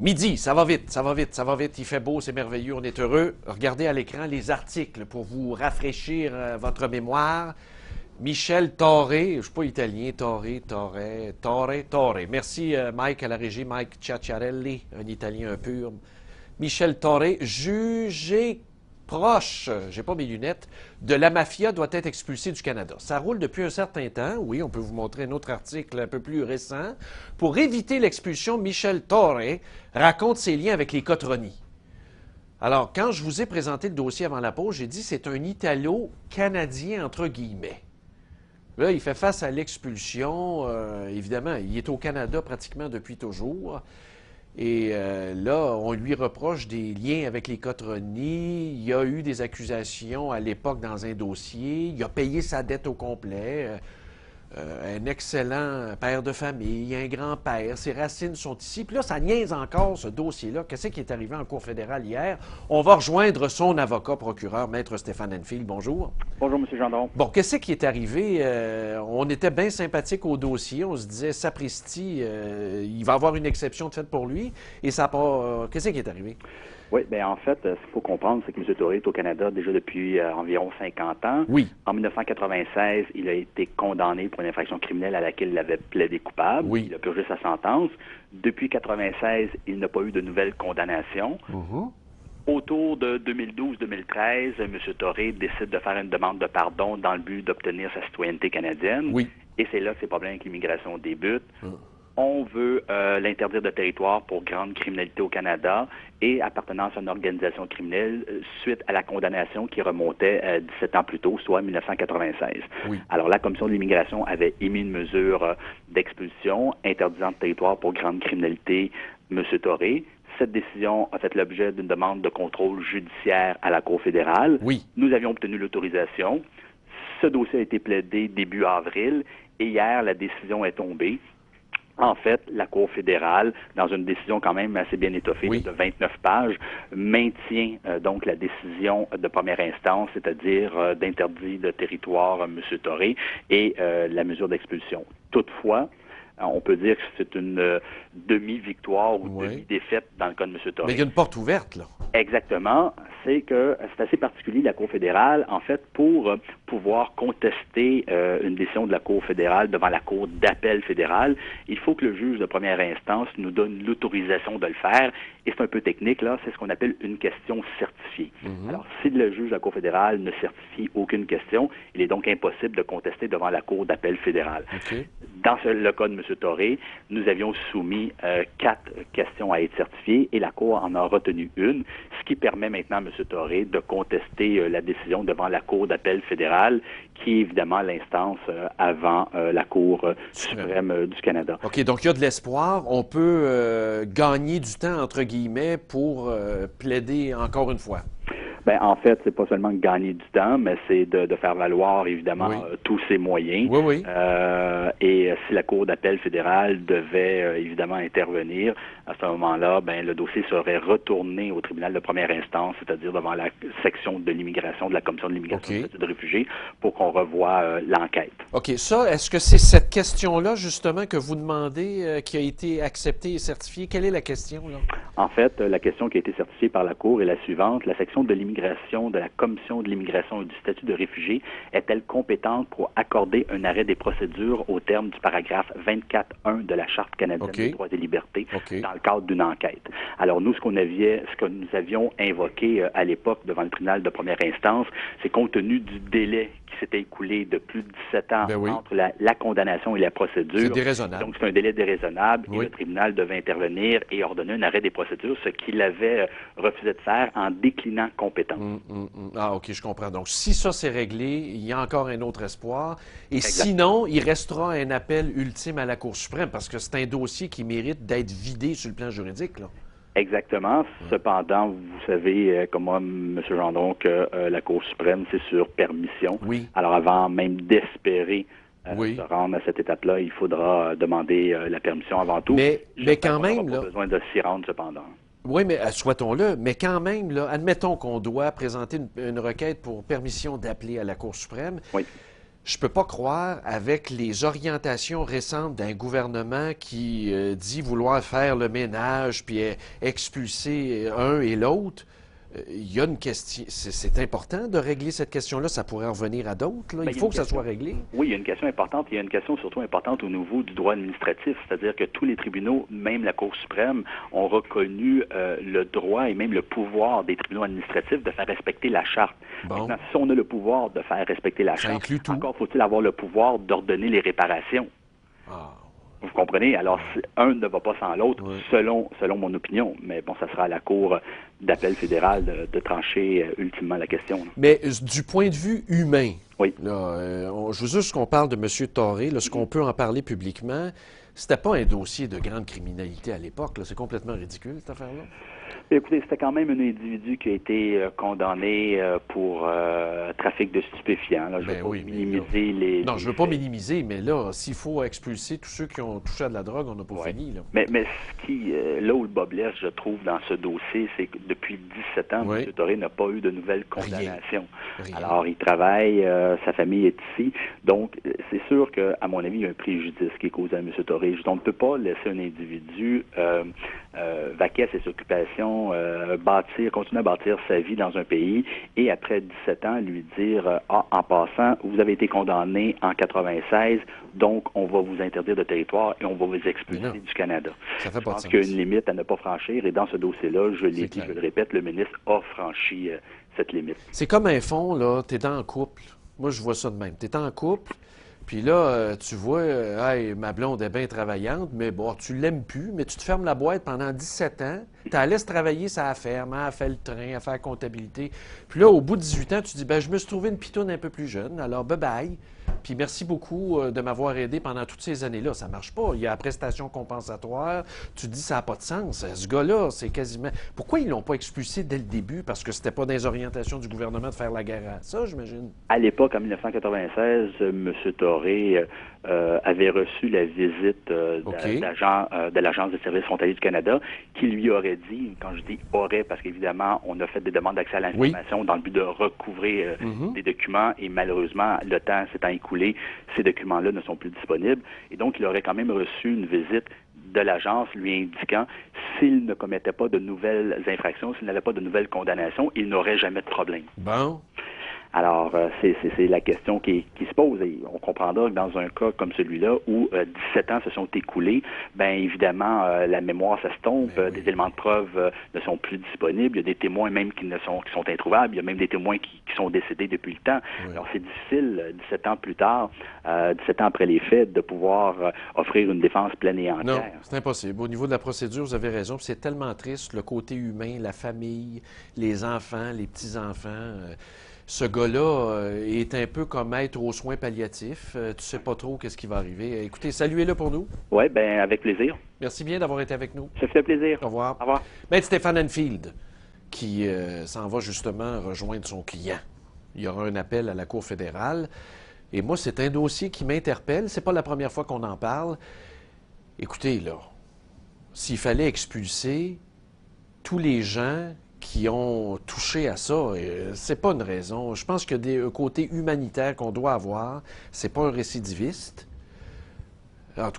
Midi, ça va vite, ça va vite, ça va vite. Il fait beau, c'est merveilleux, on est heureux. Regardez à l'écran les articles pour vous rafraîchir votre mémoire. Michel Torre, je ne suis pas italien, Torre. Merci Mike à la régie, Mike Ciacciarelli, un italien un pur. Michel Torre, jugé proche, j'ai pas mes lunettes, de la mafia doit être expulsé du Canada. Ça roule depuis un certain temps. Oui, on peut vous montrer un autre article un peu plus récent. Pour éviter l'expulsion, Michel Torre raconte ses liens avec les Cotroni. Alors, quand je vous ai présenté le dossier avant la pause, j'ai dit c'est un Italo-Canadien entre guillemets. Là, il fait face à l'expulsion. Évidemment, il est au Canada pratiquement depuis toujours. Et là, on lui reproche des liens avec les Cotroni. Il y a eu des accusations à l'époque dans un dossier. Il a payé sa dette au complet. Un excellent père de famille, un grand-père. Ses racines sont ici. Puis là, ça niaise encore ce dossier-là. Qu'est-ce qui est arrivé en Cour fédérale hier? On va rejoindre son avocat procureur, Maître Stéphane Enfield. Bonjour. Bonjour, M. Gendron. Bon, qu'est-ce qui est arrivé? On était bien sympathique au dossier. On se disait, sapristi, il va avoir une exception de faite pour lui. Et ça n'a pas... qu'est-ce qui est arrivé? Oui, bien en fait, ce qu'il faut comprendre, c'est que M. Torre est au Canada déjà depuis environ 50 ans. Oui. En 1996, il a été condamné pour une infraction criminelle à laquelle il avait plaidé coupable. Oui. Il a purgé sa sentence. Depuis 1996, il n'a pas eu de nouvelles condamnations. Autour de 2012-2013, M. Torre décide de faire une demande de pardon dans le but d'obtenir sa citoyenneté canadienne. Oui. Et c'est là que ses problèmes avec l'immigration débutent. On veut l'interdire de territoire pour grande criminalité au Canada et appartenance à une organisation criminelle suite à la condamnation qui remontait 17 ans plus tôt, soit 1996. Oui. Alors, la Commission de l'immigration avait émis une mesure d'expulsion interdisant de territoire pour grande criminalité M. Torre. Cette décision a fait l'objet d'une demande de contrôle judiciaire à la Cour fédérale. Oui. Nous avions obtenu l'autorisation. Ce dossier a été plaidé début avril et hier, la décision est tombée. En fait, la Cour fédérale, dans une décision quand même assez bien étoffée Oui. de 29 pages, maintient donc la décision de première instance, c'est-à-dire d'interdire de territoire M. Torre et la mesure d'expulsion. Toutefois, on peut dire que c'est une demi-victoire ou demi-défaite dans le cas de M. Torre. Mais il y a une porte ouverte, là. Exactement. C'est que c'est assez particulier, la Cour fédérale, en fait, pour pouvoir contester une décision de la Cour fédérale devant la Cour d'appel fédérale, il faut que le juge de première instance nous donne l'autorisation de le faire. Et c'est un peu technique, là, c'est ce qu'on appelle une question certifiée. Alors, si le juge de la Cour fédérale ne certifie aucune question, il est donc impossible de contester devant la Cour d'appel fédérale. Dans le cas de M. Torre, nous avions soumis 4 questions à être certifiées et la Cour en a retenu une, ce qui permet maintenant à M. Torre de contester la décision devant la Cour d'appel fédérale, qui est évidemment l'instance avant la Cour suprême du Canada. OK, donc il y a de l'espoir. On peut gagner du temps, entre guillemets, pour plaider encore une fois. Ben, en fait, c'est pas seulement gagner du temps, mais c'est de faire valoir, évidemment, tous ses moyens. Oui. Et si la Cour d'appel fédérale devait, évidemment, intervenir, à ce moment-là, ben, le dossier serait retourné au tribunal de première instance, c'est-à-dire devant la section de l'immigration, de la Commission de l'immigration et du statut de réfugiés, pour qu'on revoie l'enquête. OK. Ça, est-ce que c'est cette question-là, justement, que vous demandez, qui a été acceptée et certifiée? Quelle est la question, là? En fait, la question qui a été certifiée par la Cour est la suivante. La section de l'immigration de la Commission de l'immigration et du statut de réfugié est-elle compétente pour accorder un arrêt des procédures au terme du paragraphe 24.1 de la Charte canadienne des droits et libertés dans le cadre d'une enquête? Alors nous, ce que nous avions invoqué à l'époque devant le tribunal de première instance, c'est compte tenu du délai qui s'était écoulé de plus de 17 ans entre la condamnation et la procédure. C'est déraisonnable. Donc c'est un délai déraisonnable et le tribunal devait intervenir et ordonner un arrêt des procédures, ce qu'il avait refusé de faire en déclinant compétence. Ah, OK, je comprends. Donc, si ça c'est réglé, il y a encore un autre espoir. Et sinon, il restera un appel ultime à la Cour suprême parce que c'est un dossier qui mérite d'être vidé sur le plan juridique, là. Exactement. Cependant, vous savez, comme moi, M. Gendron, que la Cour suprême, c'est sur permission. Oui. Alors, avant même d'espérer se rendre à cette étape-là, il faudra demander la permission avant tout. Mais quand même, on n'aura pas besoin de s'y rendre, cependant. Oui, mais souhaitons-le. Mais quand même, là, admettons qu'on doit présenter une requête pour permission d'appeler à la Cour suprême. Oui. je peux pas croire, avec les orientations récentes d'un gouvernement qui dit vouloir faire le ménage puis expulser un et l'autre, il y a une question. C'est important de régler cette question-là. Ça pourrait en revenir à d'autres. Il faut que ça soit réglé. Oui, il y a une question importante. Il y a une question surtout importante au niveau du droit administratif. C'est-à-dire que tous les tribunaux, même la Cour suprême, ont reconnu le droit et même le pouvoir des tribunaux administratifs de faire respecter la Charte. Bon. Maintenant, si on a le pouvoir de faire respecter la Charte, inclut tout. encore faut-il avoir le pouvoir d'ordonner les réparations. Ah. Vous comprenez? Alors, un ne va pas sans l'autre, oui. selon mon opinion. Mais bon, ça sera à la Cour d'appel fédérale de trancher ultimement la question. Là. Mais du point de vue humain, oui. Là, je veux juste qu'on parle de M. Thoré, ce qu'on peut en parler publiquement. C'était pas un dossier de grande criminalité à l'époque. C'est complètement ridicule, cette affaire-là. Écoutez, c'était quand même un individu qui a été condamné pour trafic de stupéfiants. Là. Je ne veux pas minimiser les... Non, je ne veux pas minimiser, mais là, s'il faut expulser tous ceux qui ont touché à de la drogue, on n'a pas fini. Là. Mais ce qui, là où le bas blesse, je trouve, dans ce dossier, c'est que depuis 17 ans, M. Thoré n'a pas eu de nouvelles condamnations. Rien. Alors, il travaille, sa famille est ici. Donc, c'est sûr qu'à mon avis, il y a un préjudice qui est causé à M. Thoré. On ne peut pas laisser un individu vaquer à ses occupations, continuer à bâtir sa vie dans un pays et après 17 ans, lui dire en passant, vous avez été condamné en 96, donc on va vous interdire de territoire et on va vous expulser du Canada. Ça fait pas de sens. Je pense qu'il y a une limite à ne pas franchir et dans ce dossier-là, je l'ai dit, je le répète, le ministre a franchi cette limite. C'est comme un fond, là, t'es en couple. Moi, je vois ça de même. T'es en couple, puis là, tu vois, hey, ma blonde est bien travaillante, mais bon, tu l'aimes plus, mais tu te fermes la boîte pendant 17 ans, tu la laisses travailler sa ferme, elle fait le train, elle fait la comptabilité. Puis là, au bout de 18 ans, tu dis, ben je me suis trouvé une pitoune un peu plus jeune, alors bye-bye. Puis merci beaucoup de m'avoir aidé pendant toutes ces années-là. Ça marche pas. Il y a la prestation compensatoire. Tu te dis, ça n'a pas de sens. Ce gars-là, c'est quasiment... Pourquoi ils l'ont pas expulsé dès le début? Parce que c'était pas dans les orientations du gouvernement de faire la guerre à ça, j'imagine. À l'époque, en 1996, M. Thoré avait reçu la visite de l'Agence des services frontaliers du Canada qui lui aurait dit, quand je dis aurait, parce qu'évidemment, on a fait des demandes d'accès à l'information dans le but de recouvrer des documents et malheureusement, le temps s'étant écoulé, ces documents-là ne sont plus disponibles. Et donc, il aurait quand même reçu une visite de l'agence lui indiquant s'il ne commettait pas de nouvelles infractions, s'il n'avait pas de nouvelles condamnations, il n'aurait jamais de problème. Bon. Alors, c'est la question qui se pose. Et on comprendra que dans un cas comme celui-là, où 17 ans se sont écoulés, bien évidemment, la mémoire s'estompe, des éléments de preuve ne sont plus disponibles, il y a des témoins même qui sont introuvables, il y a même des témoins qui sont décédés depuis le temps. Oui. Alors, c'est difficile, 17 ans plus tard, 17 ans après les faits, de pouvoir offrir une défense pleine et entière. Non, c'est impossible. Au niveau de la procédure, vous avez raison, c'est tellement triste, le côté humain, la famille, les enfants, les petits-enfants... Ce gars-là est un peu comme être aux soins palliatifs. Tu sais pas trop qu'est-ce qui va arriver. Écoutez, saluez-le pour nous. Oui, bien, avec plaisir. Merci bien d'avoir été avec nous. Ça fait plaisir. Au revoir. Au revoir. Maître Stéphane Enfield, qui s'en va justement rejoindre son client. Il y aura un appel à la Cour fédérale. Et moi, c'est un dossier qui m'interpelle. C'est pas la première fois qu'on en parle. Écoutez, là, s'il fallait expulser tous les gens qui ont touché à ça, c'est pas une raison. Je pense que des côtés humanitaires qu'on doit avoir, c'est pas un récidiviste. En tout cas,